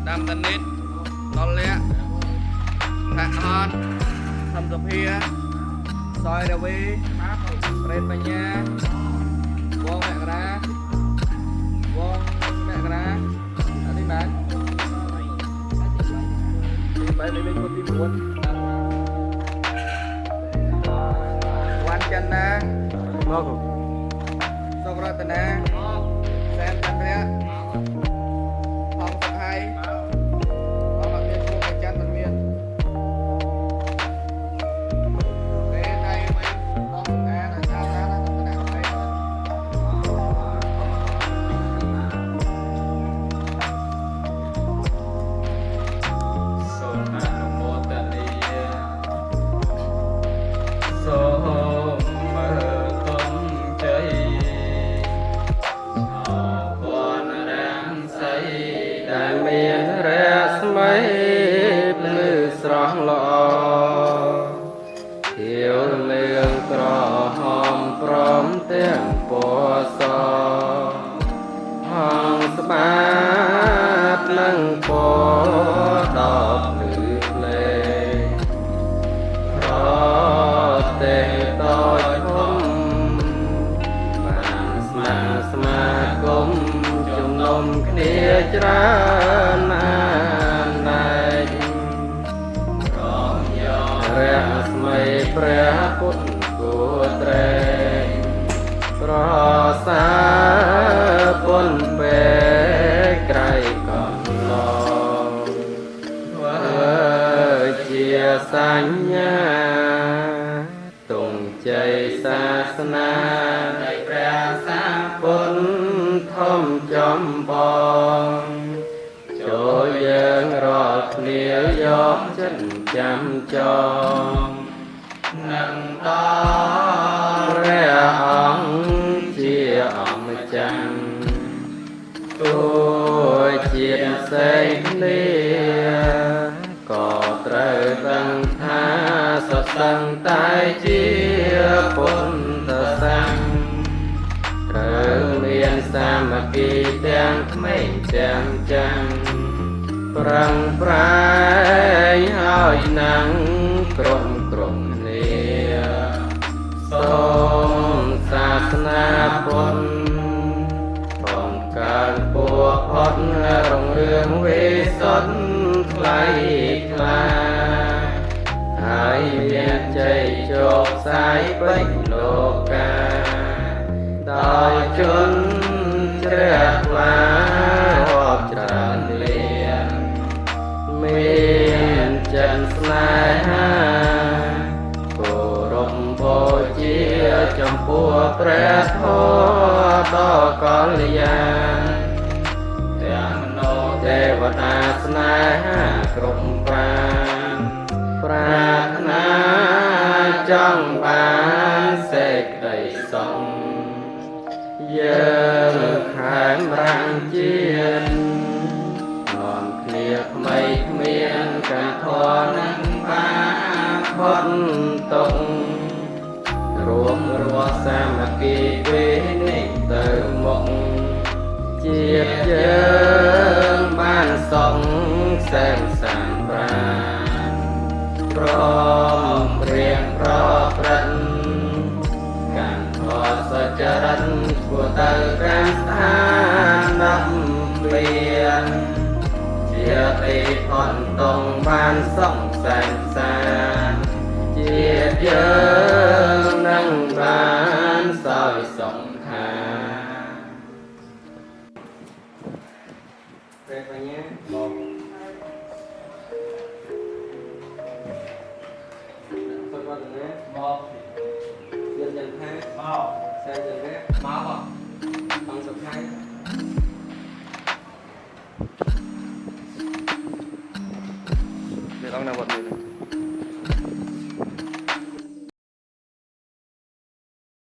ดำตันนิดนอนเลี้ยแพะฮอนทำสเพียซอยเดวีเรนปัญญาวงแมกระวงแมกระอันนี้มันไปเป็นคนที่ม้วนวันจันทร์นะสกรัตนะแซมจันทร์เนี่ยทองสะไพเอาแบบนี้พวกไอ้จันทร์มันเวียนเล่นในมันมองแอนชาตินะขนาดไหนសូមអនុមោទនាសូមមើលគុំជ័យអពនរាំសីដែលមានរស្មីភ្លឺស្រស់ល្អខៀវលឿងក្រហមព្រមទាំងពណ៌សហងស្បាតនឹងពណ៌ដបភ្លឺភ្លេប្រទេតូចធំបានស្មាស្មាគមជំនុំគ្នាច្រើនណាស់ណែករំយករស្មីព្រះពុទ្ធគួត្រេងប្រសាពុនពេក្រៃកំឡងធ្វើជាសញ្ញាទងជ័យសាសនានៃព្រះសម្ពុទ្ធធំចំបងចូលយើងរាល់គ្នាយកចិត្តចាំចងនឹងដល់ព្រះអង្គជាអម្ចាស់ទួជាតិសេចគ្នាក៏ត្រូវដឹងថាសុទ្ធសឹងតែជាពុទ្ធសាសនាត្រូវមានសាមគ្គីទាំងក្មេងទាំងចាស់ប្រឹងប្រែងឲ្យណាំងក្រុមគ្នាសូមសាសនាពុទ្ធបង្កើនពួកផុតរុងរឿងវិសុទ្ធថ្លៃថ្លាហើយមានជ័យជោគសាយពេញលោកាដោយជនជ្រះថ្លារាប់ច្រើនលានមានចិត្តស្នេហាគោរពបូជាចំពោះព្រះធម៌ដ៏កល្យាណទាំងមនុស្សទេវតាស្នេហាគ្រប់ប្រាណប្រាថ្នាចង់បានសេចក្តីសុខយើងខាងរាំងជាតិនាំគ្នាថ្មីគ្មានការធន់នឹងបានផុតទុករួមរស់សាមគ្គីពីនេះទៅមុខជាតិយើងបានសុខសែនសានប្រាណព្រមព្រៀងប្រព្រឹត្តកាន់ខសចរិតគួរទៅកម្មស្ថានដល់ព្រៀនជាទីផុតតងបានសុខសែនសានជាតិយើងនឹងបានសោយសង្ខារព្រះបញ្ញាមកសុខវត្តណាមកយើងយ៉ាងថាមកសែនយ៉ាងណាមកអង្គសុខៃเดี๋ยวต้องนำบทมือ